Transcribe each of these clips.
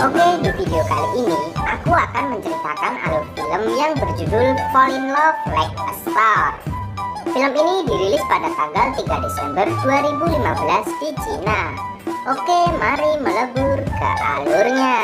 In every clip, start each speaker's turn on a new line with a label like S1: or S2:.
S1: Oke, di video kali ini aku akan menceritakan alur film yang berjudul Fall in Love Like a Star. Film ini dirilis pada tanggal 3 Desember 2015 di Cina. Oke, mari melebur ke alurnya.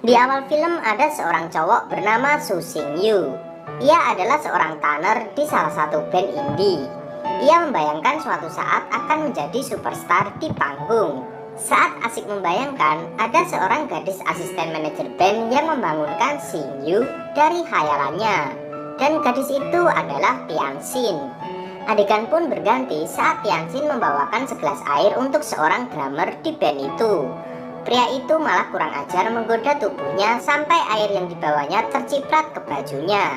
S1: Di awal film ada seorang cowok bernama Su Xingyu. Ia adalah seorang tanner di salah satu band indie. Ia membayangkan suatu saat akan menjadi superstar di panggung. Saat asik membayangkan, ada seorang gadis asisten manajer band yang membangunkan Xingyu dari khayalannya. Dan gadis itu adalah Tianxin. Adegan pun berganti saat Tianxin membawakan segelas air untuk seorang drummer di band itu. Pria itu malah kurang ajar menggoda tubuhnya sampai air yang dibawanya terciprat ke bajunya.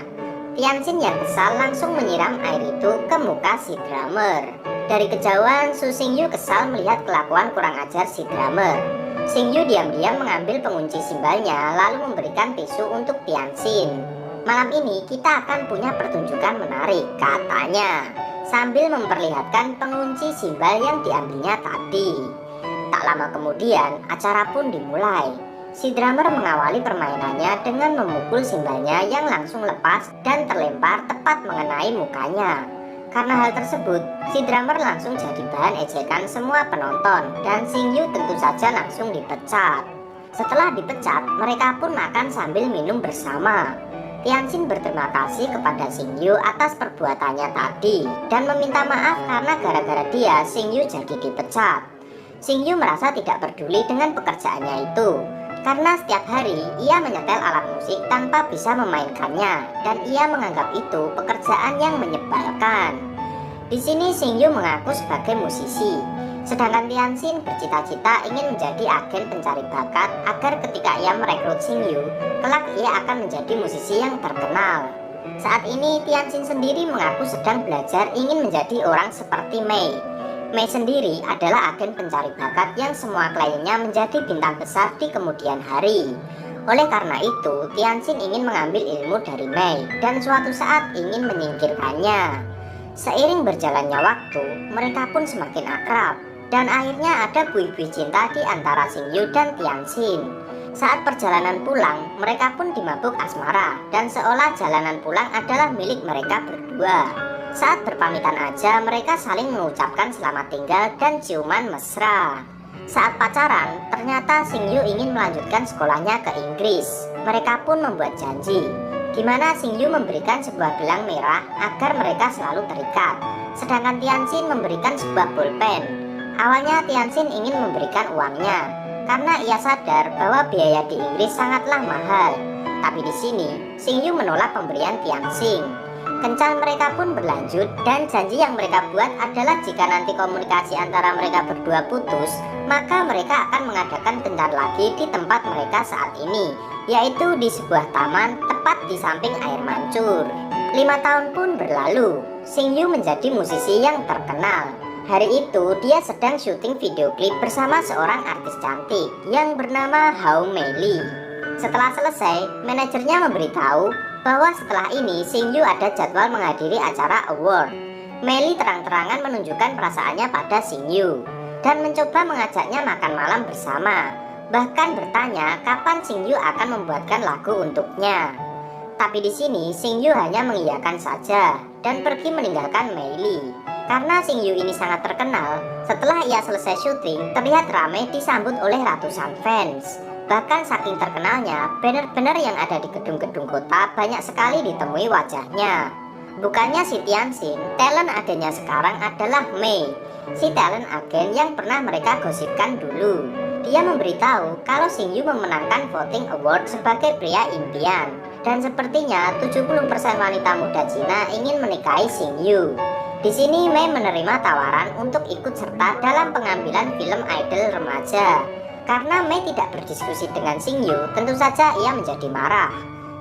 S1: Tianxin yang kesal langsung menyiram air itu ke muka si drummer. Dari kejauhan, Su Xingyu kesal melihat kelakuan kurang ajar si drummer. Xingyu diam-diam mengambil pengunci simbalnya lalu memberikan tisu untuk Tianxin. Malam ini kita akan punya pertunjukan menarik, katanya, sambil memperlihatkan pengunci simbal yang diambilnya tadi. Tak lama kemudian, acara pun dimulai. Si drummer mengawali permainannya dengan memukul simbalnya yang langsung lepas dan terlempar tepat mengenai mukanya. Karena hal tersebut, si drummer langsung jadi bahan ejekan semua penonton dan Xingyu tentu saja langsung dipecat. Setelah dipecat, mereka pun makan sambil minum bersama. Tianxin berterima kasih kepada Xingyu atas perbuatannya tadi dan meminta maaf karena gara-gara dia Xingyu jadi dipecat. Xingyu merasa tidak peduli dengan pekerjaannya itu. Karena setiap hari ia menyetel alat musik tanpa bisa memainkannya dan ia menganggap itu pekerjaan yang menyebalkan. Di sini Xingyu mengaku sebagai musisi, sedangkan Tianxin bercita-cita ingin menjadi agen pencari bakat agar ketika ia merekrut Xingyu, kelak ia akan menjadi musisi yang terkenal. Saat ini Tianxin sendiri mengaku sedang belajar ingin menjadi orang seperti Mei. Mei sendiri adalah agen pencari bakat yang semua kliennya menjadi bintang besar di kemudian hari. Oleh karena itu, Tianxin ingin mengambil ilmu dari Mei dan suatu saat ingin menyingkirkannya. Seiring berjalannya waktu, mereka pun semakin akrab dan akhirnya ada buih-buih cinta di antara Xingyu dan Tianxin. Saat perjalanan pulang, mereka pun dimabuk asmara dan seolah jalanan pulang adalah milik mereka berdua. Saat berpamitan aja, mereka saling mengucapkan selamat tinggal dan ciuman mesra. Saat pacaran, ternyata Xingyu ingin melanjutkan sekolahnya ke Inggris. Mereka pun membuat janji, di mana Xingyu memberikan sebuah gelang merah agar mereka selalu terikat. Sedangkan Tianxin memberikan sebuah pulpen. Awalnya Tianxin ingin memberikan uangnya, karena ia sadar bahwa biaya di Inggris sangatlah mahal. Tapi di sini, Xingyu menolak pemberian Tianxin. Kencan mereka pun berlanjut dan janji yang mereka buat adalah jika nanti komunikasi antara mereka berdua putus, maka mereka akan mengadakan kencan lagi di tempat mereka saat ini, yaitu di sebuah taman tepat di samping air mancur. 5 tahun pun berlalu, Xingyu menjadi musisi yang terkenal. Hari itu dia sedang syuting video klip bersama seorang artis cantik yang bernama Hao Meili. Setelah selesai, manajernya memberitahu bahwa setelah ini Xingyu ada jadwal menghadiri acara award. Meili terang-terangan menunjukkan perasaannya pada Xingyu dan mencoba mengajaknya makan malam bersama. Bahkan bertanya kapan Xingyu akan membuatkan lagu untuknya. Tapi di sini Xingyu hanya mengiyakan saja dan pergi meninggalkan Meili. Karena Xingyu ini sangat terkenal, setelah ia selesai syuting terlihat ramai disambut oleh ratusan fans. Bahkan saking terkenalnya, banner-banner yang ada di gedung-gedung kota banyak sekali ditemui wajahnya. Bukannya si Tianxin, talent agennya sekarang adalah Mei, si talent agen yang pernah mereka gosipkan dulu. Dia memberitahu kalau Xingyu memenangkan voting award sebagai pria impian. Dan sepertinya 70% wanita muda Cina ingin menikahi Xingyu. Di sini Mei menerima tawaran untuk ikut serta dalam pengambilan film idol remaja. Karena Mei tidak berdiskusi dengan Xingyu, tentu saja ia menjadi marah.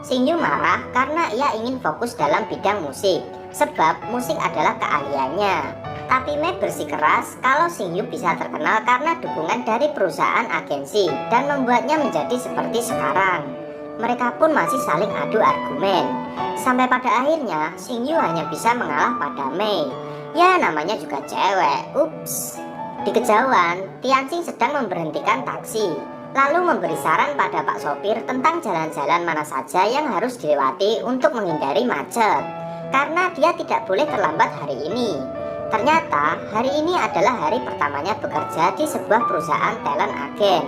S1: Xingyu marah karena ia ingin fokus dalam bidang musik, sebab musik adalah keahliannya. Tapi Mei bersikeras kalau Xingyu bisa terkenal karena dukungan dari perusahaan agensi dan membuatnya menjadi seperti sekarang. Mereka pun masih saling adu argumen. Sampai pada akhirnya Xingyu hanya bisa mengalah pada Mei. Ya namanya juga cewek, ups. Di kejauhan, Tianxin sedang memberhentikan taksi, lalu memberi saran pada Pak sopir tentang jalan-jalan mana saja yang harus dilewati untuk menghindari macet, karena dia tidak boleh terlambat hari ini. Ternyata hari ini adalah hari pertamanya bekerja di sebuah perusahaan talent agen.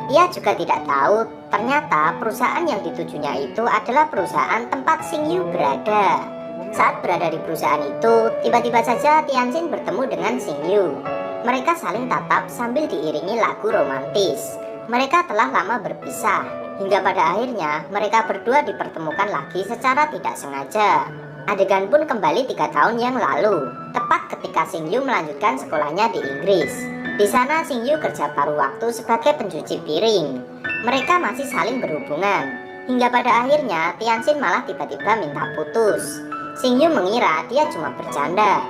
S1: Ia juga tidak tahu ternyata perusahaan yang ditujunya itu adalah perusahaan tempat Xing Yu berada. Saat berada di perusahaan itu, tiba-tiba saja Tianxin bertemu dengan Xing Yu. Mereka saling tatap sambil diiringi lagu romantis. Mereka telah lama berpisah, hingga pada akhirnya mereka berdua dipertemukan lagi secara tidak sengaja. Adegan pun kembali 3 tahun yang lalu, tepat ketika Xing Yu melanjutkan sekolahnya di Inggris. Di sana Xing Yu kerja paruh waktu sebagai pencuci piring. Mereka masih saling berhubungan, hingga pada akhirnya Tianxin malah tiba-tiba minta putus. Xing Yu mengira dia cuma bercanda,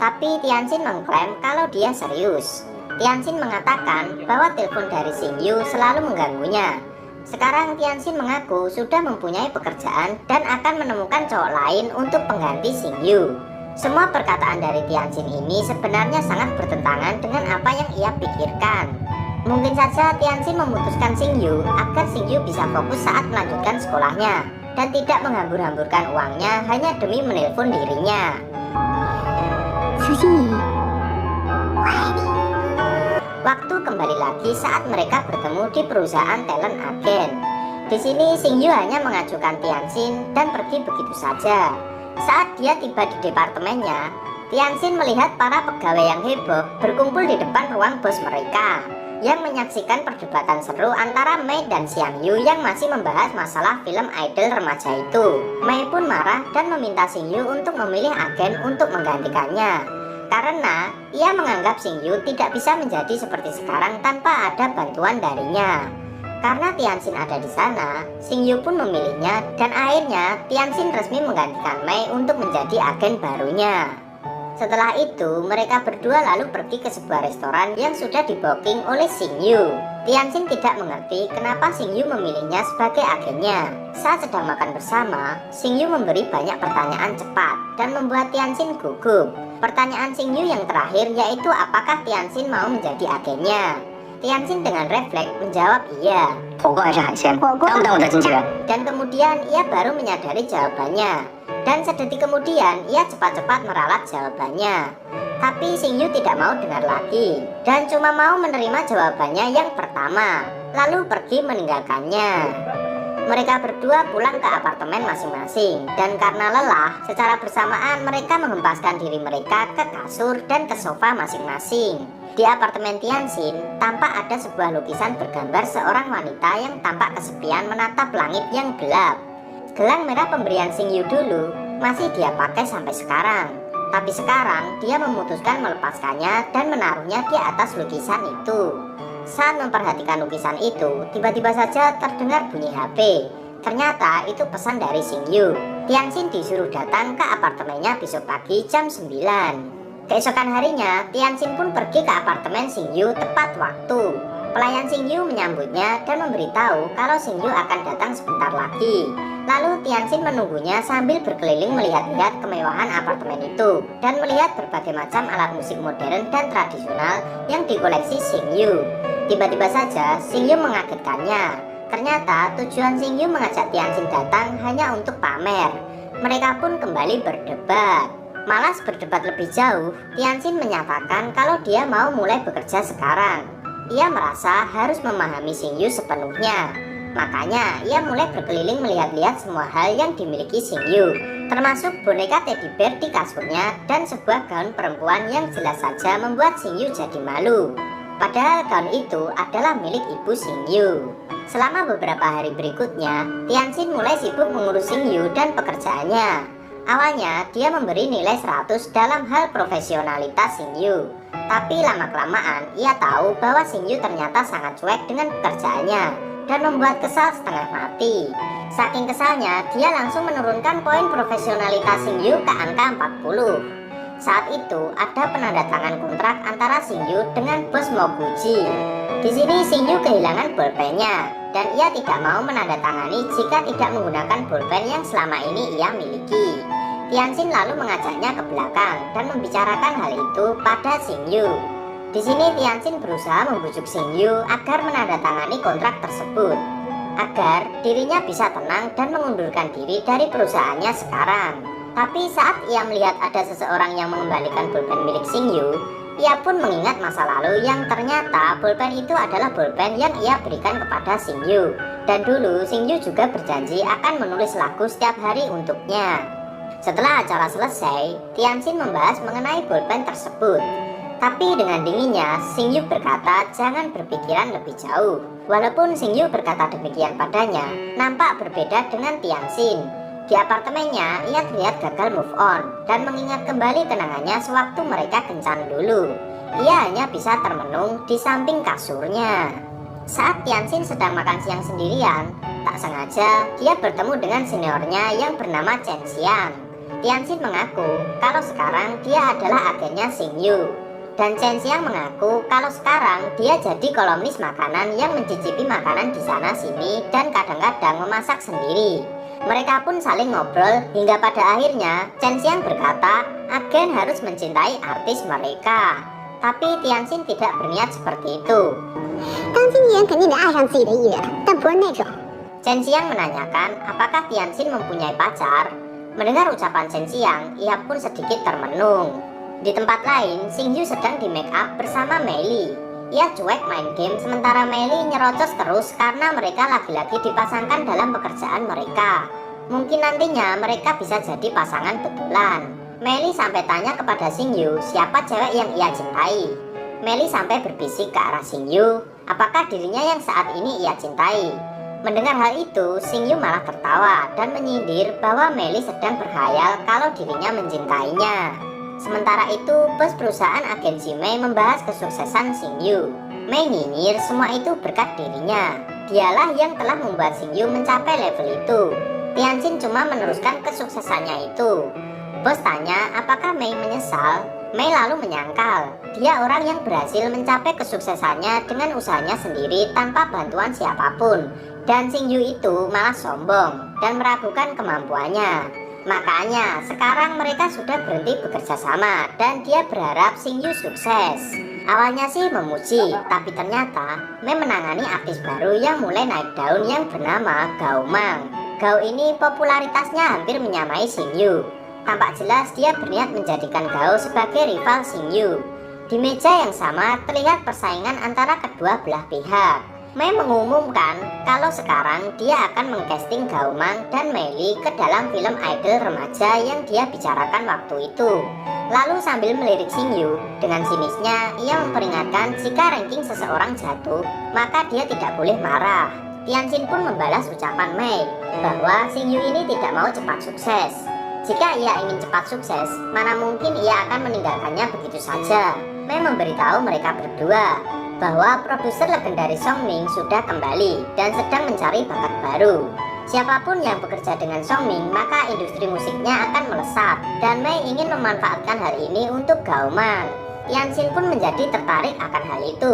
S1: tapi Tianxin mengklaim kalau dia serius. Tianxin mengatakan bahwa telepon dari Xing Yu selalu mengganggunya. Sekarang Tianxin mengaku sudah mempunyai pekerjaan dan akan menemukan cowok lain untuk pengganti Xing Yu. Semua perkataan dari Tianxin ini sebenarnya sangat bertentangan dengan apa yang ia pikirkan. Mungkin saja Tianxin memutuskan Xing Yu agar Xing Yu bisa fokus saat melanjutkan sekolahnya dan tidak menghambur-hamburkan uangnya hanya demi menelpon dirinya. Waktu kembali lagi saat mereka bertemu di perusahaan talent agen. Di sini Xing Yu hanya mengajukan Tianxin dan pergi begitu saja. Saat dia tiba di departemennya, Tianxin melihat para pegawai yang heboh berkumpul di depan ruang bos mereka, yang menyaksikan perdebatan seru antara Mei dan Xiang Yu yang masih membahas masalah film idol remaja itu. Mei pun marah dan meminta Xing Yu untuk memilih agen untuk menggantikannya, karena ia menganggap Xing Yu tidak bisa menjadi seperti sekarang tanpa ada bantuan darinya. Karena Tianxin ada di sana, Xing Yu pun memilihnya dan akhirnya Tianxin resmi menggantikan Mei untuk menjadi agen barunya. Setelah itu, mereka berdua lalu pergi ke sebuah restoran yang sudah di-booking oleh Xing Yu. Tianxin tidak mengerti kenapa Xing Yu memilihnya sebagai agennya. Saat sedang makan bersama, Xing Yu memberi banyak pertanyaan cepat dan membuat Tianxin gugup. Pertanyaan Xing Yu yang terakhir yaitu apakah Tianxin mau menjadi agennya. Tianxin dengan refleks menjawab iya. Dan kemudian ia baru menyadari jawabannya. Dan sedetik kemudian ia cepat-cepat meralat jawabannya. Tapi Xing Yu tidak mau dengar lagi dan cuma mau menerima jawabannya yang pertama, lalu pergi meninggalkannya. Mereka berdua pulang ke apartemen masing-masing, dan karena lelah, secara bersamaan mereka menghempaskan diri mereka ke kasur dan ke sofa masing-masing. Di apartemen Tianxin, tampak ada sebuah lukisan bergambar seorang wanita yang tampak kesepian menatap langit yang gelap. Gelang merah pemberian Xing Yu dulu masih dia pakai sampai sekarang, tapi sekarang dia memutuskan melepaskannya dan menaruhnya di atas lukisan itu. Saat memperhatikan lukisan itu, tiba-tiba saja terdengar bunyi HP. Ternyata itu pesan dari Xing Yu. Tianxin disuruh datang ke apartemennya besok pagi jam 9. Keesokan harinya, Tianxin pun pergi ke apartemen Xing Yu tepat waktu. Pelayan Xing Yu menyambutnya dan memberitahu kalau Xing Yu akan datang sebentar lagi. Lalu Tianxin menunggunya sambil berkeliling melihat-lihat kemewahan apartemen itu dan melihat berbagai macam alat musik modern dan tradisional yang dikoleksi Xing Yu. Tiba-tiba saja Xing Yu mengagetkannya. Ternyata tujuan Xing Yu mengajak Tianxin datang hanya untuk pamer. Mereka pun kembali berdebat. Malas berdebat lebih jauh, Tianxin menyatakan kalau dia mau mulai bekerja sekarang. Ia merasa harus memahami Xing Yu sepenuhnya. Makanya ia mulai berkeliling melihat-lihat semua hal yang dimiliki Xing Yu, termasuk boneka teddy bear di kasurnya dan sebuah gaun perempuan yang jelas saja membuat Xing Yu jadi malu. Padahal gaun itu adalah milik ibu Xing Yu. Selama beberapa hari berikutnya, Tianxin mulai sibuk mengurus Xing Yu dan pekerjaannya. Awalnya dia memberi nilai 100 dalam hal profesionalitas Xing Yu. Tapi lama-kelamaan ia tahu bahwa Xing Yu ternyata sangat cuek dengan pekerjaannya dan membuat kesal setengah mati. Saking kesalnya, dia langsung menurunkan poin profesionalitas Xing Yu ke angka 40. Saat itu ada penandatangan kontrak antara Xing Yu dengan bos Moguchi. Di sini Xing Yu kehilangan bolpennya dan ia tidak mau menandatangani jika tidak menggunakan bolpen yang selama ini ia miliki. Tianxin lalu mengajaknya ke belakang dan membicarakan hal itu pada Xing Yu. Di sini Tianjin berusaha membujuk Xing Yu agar menandatangani kontrak tersebut, agar dirinya bisa tenang dan mengundurkan diri dari perusahaannya sekarang. Tapi saat ia melihat ada seseorang yang mengembalikan pulpen milik Xing Yu, ia pun mengingat masa lalu yang ternyata pulpen itu adalah pulpen yang ia berikan kepada Xing Yu. Dan dulu Xing Yu juga berjanji akan menulis lagu setiap hari untuknya. Setelah acara selesai, Tianjin membahas mengenai pulpen tersebut. Tapi dengan dinginnya, Xing Yu berkata jangan berpikiran lebih jauh. Walaupun Xing Yu berkata demikian padanya, nampak berbeda dengan Tianjin. Di apartemennya, ia terlihat gagal move on dan mengingat kembali kenangannya sewaktu mereka kencan dulu. Ia hanya bisa termenung di samping kasurnya. Saat Tianjin sedang makan siang sendirian, tak sengaja dia bertemu dengan seniornya yang bernama Chen Xiang. Tianjin mengaku kalau sekarang dia adalah agennya Xing Yu. Dan Chen Xiang mengaku kalau sekarang dia jadi kolomnis makanan yang mencicipi makanan di sana sini dan kadang-kadang memasak sendiri. Mereka pun saling ngobrol hingga pada akhirnya Chen Xiang berkata agen harus mencintai artis mereka. Tapi Tianjin tidak berniat seperti itu. Chen Xiang menanyakan apakah Tianjin mempunyai pacar. Mendengar ucapan Chen Xiang, ia pun sedikit termenung. Di tempat lain, Xing Yu sedang di make up bersama Mei Li. Ia cuek main game sementara Mei Li nyerocos terus karena mereka lagi-lagi dipasangkan dalam pekerjaan mereka. Mungkin nantinya mereka bisa jadi pasangan betulan. Mei Li sampai tanya kepada Xing Yu siapa cewek yang ia cintai. Mei Li sampai berbisik ke arah Xing Yu, apakah dirinya yang saat ini ia cintai. Mendengar hal itu, Xing Yu malah tertawa dan menyindir bahwa Mei Li sedang berkhayal kalau dirinya mencintainya. Sementara itu, bos perusahaan agensi Mei membahas kesuksesan Xing Yu. Mei nyinyir semua itu berkat dirinya. Dialah yang telah membuat Xing Yu mencapai level itu. Tianjin cuma meneruskan kesuksesannya itu. Bos tanya apakah Mei menyesal. Mei lalu menyangkal dia orang yang berhasil mencapai kesuksesannya dengan usahanya sendiri tanpa bantuan siapapun. Dan Xing Yu itu malah sombong dan meragukan kemampuannya. Makanya sekarang mereka sudah berhenti bekerja sama dan dia berharap Xing Yu sukses. Awalnya sih memuji, tapi ternyata Mei menangani artis baru yang mulai naik daun yang bernama Gao Mang. Gao ini popularitasnya hampir menyamai Xing Yu. Tampak jelas dia berniat menjadikan Gao sebagai rival Xing Yu. Di meja yang sama terlihat persaingan antara kedua belah pihak. Mei mengumumkan kalau sekarang dia akan mengcasting Gao Mang dan Mei Li ke dalam film idol remaja yang dia bicarakan waktu itu. Lalu sambil melirik Xing Yu, dengan sinisnya ia memperingatkan jika ranking seseorang jatuh, maka dia tidak boleh marah. Tianjin pun membalas ucapan Mei bahwa Xing Yu ini tidak mau cepat sukses. Jika ia ingin cepat sukses, mana mungkin ia akan meninggalkannya begitu saja. Mei memberitahu mereka berdua bahwa produser legendaris Song Ming sudah kembali dan sedang mencari bakat baru. Siapapun yang bekerja dengan Song Ming, maka industri musiknya akan melesat, dan Mei ingin memanfaatkan hal ini untuk Gao Mang. Tianjin pun menjadi tertarik akan hal itu.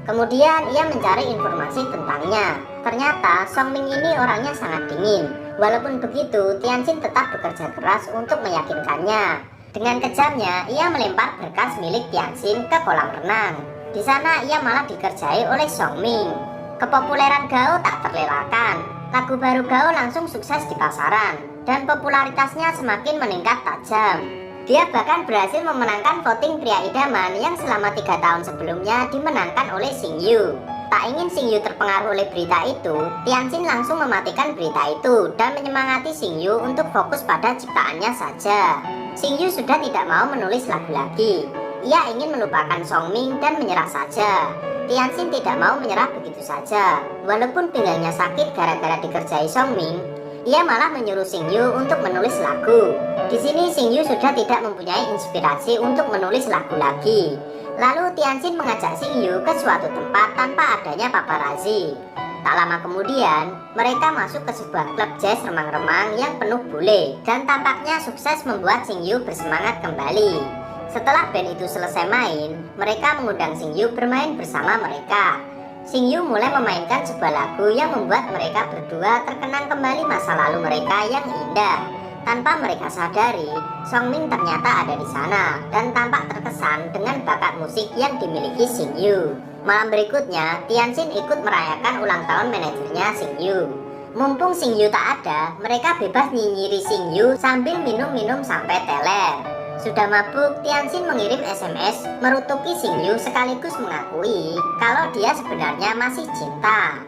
S1: Kemudian ia mencari informasi tentangnya. Ternyata Song Ming ini orangnya sangat dingin. Walaupun begitu, Tianjin tetap bekerja keras untuk meyakinkannya. Dengan kejamnya, ia melempar berkas milik Tianjin ke kolam renang. Di sana ia malah dikerjai oleh Song Ming. Kepopuleran Gao tak terlelahkan. Lagu baru Gao langsung sukses di pasaran dan popularitasnya semakin meningkat tajam. Dia bahkan berhasil memenangkan voting pria idaman yang selama 3 tahun sebelumnya dimenangkan oleh Xing Yu. Tak ingin Xing Yu terpengaruh oleh berita itu, Tianjin langsung mematikan berita itu dan menyemangati Xing Yu untuk fokus pada ciptaannya saja. Xing Yu sudah tidak mau menulis lagu lagi. Ia ingin melupakan Song Ming dan menyerah saja. Tianjin tidak mau menyerah begitu saja. Walaupun pinggangnya sakit gara-gara dikerjai Song Ming, ia malah menyuruh Xing Yu untuk menulis lagu. Di sini Xing Yu sudah tidak mempunyai inspirasi untuk menulis lagu lagi. Lalu Tianjin mengajak Xing Yu ke suatu tempat tanpa adanya paparazzi. Tak lama kemudian, mereka masuk ke sebuah klub jazz remang-remang yang penuh bule dan tampaknya sukses membuat Xing Yu bersemangat kembali. Setelah band itu selesai main, mereka mengundang Xing Yu bermain bersama mereka. Xing Yu mulai memainkan sebuah lagu yang membuat mereka berdua terkenang kembali masa lalu mereka yang indah. Tanpa mereka sadari, Songming ternyata ada di sana dan tampak terkesan dengan bakat musik yang dimiliki Xingyu. Malam berikutnya, Tianxin ikut merayakan ulang tahun manajernya Xingyu. Mumpung Xingyu tak ada, mereka bebas nyinyiri Xingyu sambil minum-minum sampai teler. Sudah mabuk, Tianxin mengirim SMS merutuki Xingyu sekaligus mengakui kalau dia sebenarnya masih cinta.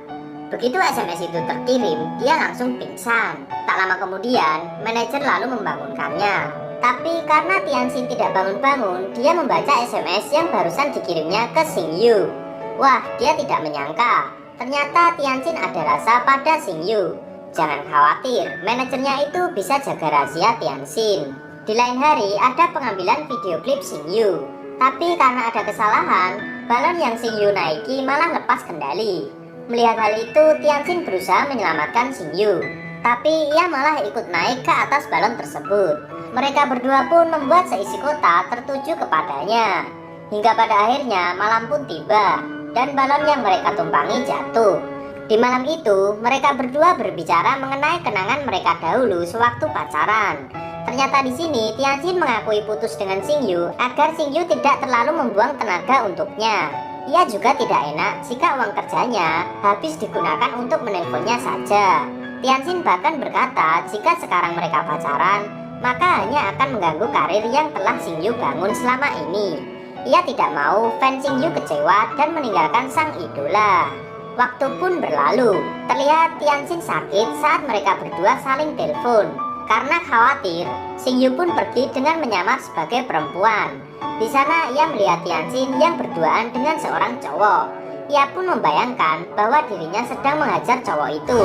S1: Begitu SMS itu terkirim, dia langsung pingsan. Tak lama kemudian, manajer lalu membangunkannya. Tapi karena Tianxin tidak bangun-bangun, dia membaca SMS yang barusan dikirimnya ke Xingyu. Wah, dia tidak menyangka. Ternyata Tianxin ada rasa pada Xingyu. Jangan khawatir, manajernya itu bisa jaga rahasia Tianxin. Di lain hari, ada pengambilan video klip Xingyu. Tapi karena ada kesalahan, balon yang Xingyu naiki malah lepas kendali. Melihat hal itu, Tianxin berusaha menyelamatkan Xingyu. Tapi ia malah ikut naik ke atas balon tersebut. Mereka berdua pun membuat seisi kota tertuju kepadanya. Hingga pada akhirnya malam pun tiba dan balon yang mereka tumpangi jatuh. Di malam itu, mereka berdua berbicara mengenai kenangan mereka dahulu sewaktu pacaran. Ternyata di sini Tianxin mengakui putus dengan Xingyu agar Xingyu tidak terlalu membuang tenaga untuknya. Ia juga tidak enak jika uang kerjanya habis digunakan untuk menelponnya saja. Tianxin bahkan berkata jika sekarang mereka pacaran, maka hanya akan mengganggu karir yang telah Xingyu bangun selama ini. Ia tidak mau fans Xingyu kecewa dan meninggalkan sang idola. Waktu pun berlalu, terlihat Tianxin sakit saat mereka berdua saling telepon. Karena khawatir, Xingyu pun pergi dengan menyamar sebagai perempuan. Di sana ia melihat Tianxin yang berduaan dengan seorang cowok. Ia pun membayangkan bahwa dirinya sedang menghajar cowok itu.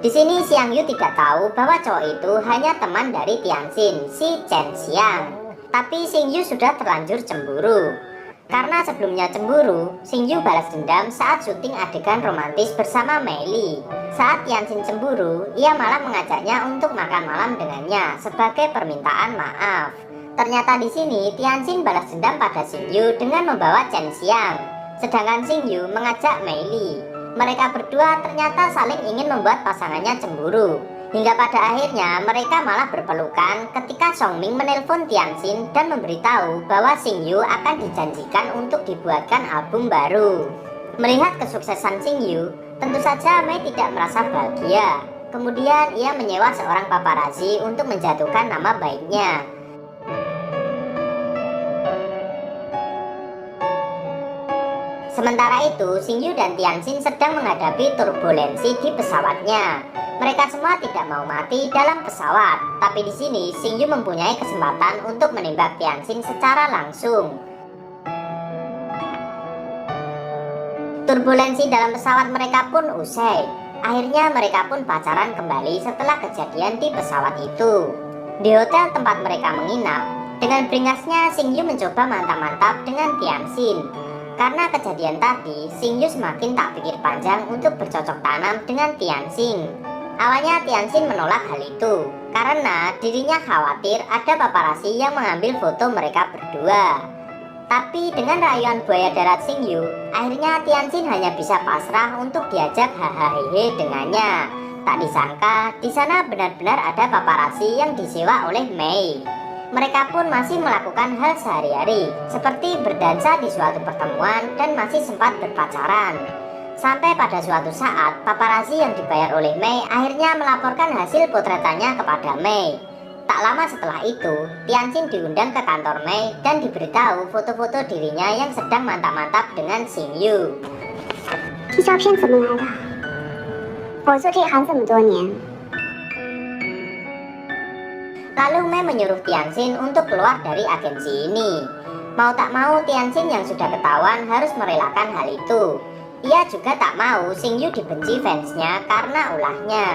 S1: Di sini Xiang Yu tidak tahu bahwa cowok itu hanya teman dari Tianxin, si Chen Xiang. Tapi Xingyu sudah terlanjur cemburu. Karena sebelumnya cemburu, Xingyu balas dendam saat syuting adegan romantis bersama Mei Li. Saat Tianxin cemburu, ia malah mengajaknya untuk makan malam dengannya sebagai permintaan maaf. Ternyata di sini Tianxin balas dendam pada Xingyu dengan membawa Chen Xiang, sedangkan Xingyu mengajak Mei Li. Mereka berdua ternyata saling ingin membuat pasangannya cemburu. Hingga pada akhirnya mereka malah berpelukan ketika Songming menelpon Tianxin dan memberitahu bahwa Xingyu akan dijanjikan untuk dibuatkan album baru. Melihat kesuksesan Xingyu, tentu saja Mei tidak merasa bahagia. Kemudian ia menyewa seorang paparazzi untuk menjatuhkan nama baiknya. Sementara itu, Xingyu dan Tianxin sedang menghadapi turbulensi di pesawatnya. Mereka semua tidak mau mati dalam pesawat, tapi di sini Xingyu mempunyai kesempatan untuk menembak Tianxin secara langsung. Turbulensi dalam pesawat mereka pun usai. Akhirnya mereka pun pacaran kembali setelah kejadian di pesawat itu. Di hotel tempat mereka menginap, dengan beringasnya Xingyu mencoba mantap-mantap dengan Tianxin. Karena kejadian tadi, Xingyu semakin tak pikir panjang untuk bercocok tanam dengan Tianxin. Awalnya Tianxin menolak hal itu karena dirinya khawatir ada paparazzi yang mengambil foto mereka berdua. Tapi dengan rayuan buaya darat Xingyu, akhirnya Tianxin hanya bisa pasrah untuk diajak hahaha dengannya. Tak disangka di sana benar-benar ada paparazzi yang disewa oleh Mei. Mereka pun masih melakukan hal sehari-hari seperti berdansa di suatu pertemuan dan masih sempat berpacaran. Sampai pada suatu saat, paparazzi yang dibayar oleh Mei akhirnya melaporkan hasil potretannya kepada Mei. Tak lama setelah itu, Tianxin diundang ke kantor Mei dan diberitahu foto-foto dirinya yang sedang mantap-mantap dengan Xingyu.
S2: 这照片怎么来的？我做这行这么多年。
S1: Lalu Mei menyuruh Tianxin untuk keluar dari agensi ini. Mau tak mau, Tianxin yang sudah ketahuan harus merelakan hal itu. Ia juga tak mau Xingyu dibenci fansnya karena ulahnya.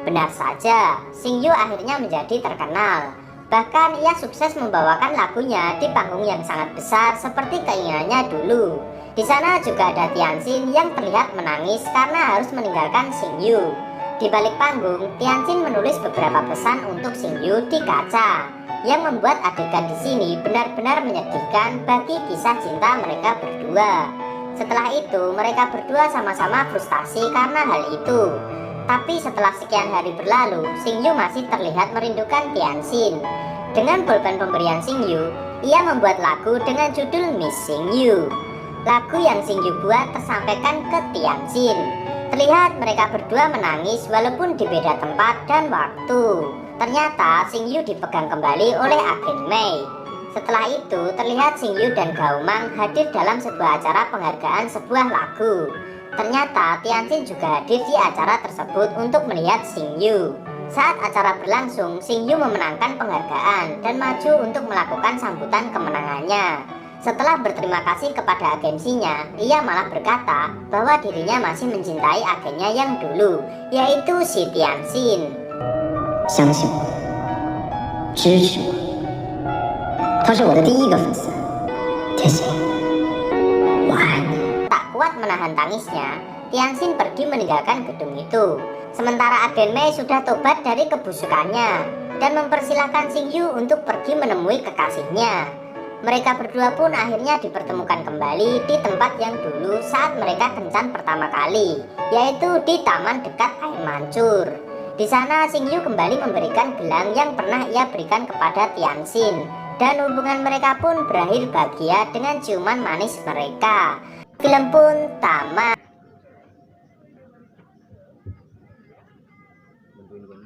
S1: Benar saja, Xingyu akhirnya menjadi terkenal. Bahkan ia sukses membawakan lagunya di panggung yang sangat besar seperti keinginannya dulu. Di sana juga ada Tianxin yang terlihat menangis karena harus meninggalkan Xingyu. Di balik panggung, Tianxin menulis beberapa pesan untuk Xingyu di kaca, yang membuat adegan di sini benar-benar menyedihkan bagi kisah cinta mereka berdua. Setelah itu, mereka berdua sama-sama frustasi karena hal itu. Tapi setelah sekian hari berlalu, Xingyu masih terlihat merindukan Tianxin. Dengan pulpen pemberian Xingyu, ia membuat lagu dengan judul Miss Xingyu. Lagu yang Xingyu buat tersampaikan ke Tianxin. Terlihat mereka berdua menangis walaupun di beda tempat dan waktu. Ternyata Xingyu dipegang kembali oleh agen Mei. Setelah itu, terlihat Xingyu dan Gao Mang hadir dalam sebuah acara penghargaan sebuah lagu. Ternyata Tianxin juga hadir di acara tersebut untuk melihat Xingyu. Saat acara berlangsung, Xingyu memenangkan penghargaan dan maju untuk melakukan sambutan kemenangannya. Setelah berterima kasih kepada agensinya, ia malah berkata bahwa dirinya masih mencintai agennya yang dulu, yaitu si Tianxin.
S3: 相信我，支持我，他是我的第一个粉丝。Tianxin，我爱你。
S1: Tak kuat menahan tangisnya, Tianxin pergi meninggalkan gedung itu. Sementara agen Mei sudah tobat dari kebusukannya dan mempersilahkan Xingyu untuk pergi menemui kekasihnya. Mereka berdua pun akhirnya dipertemukan kembali di tempat yang dulu saat mereka kencan pertama kali, yaitu di taman dekat air mancur. Di sana Xingyu kembali memberikan gelang yang pernah ia berikan kepada Tianxin, dan hubungan mereka pun berakhir bahagia dengan ciuman manis mereka. Film pun tamat.
S4: Bantuin gue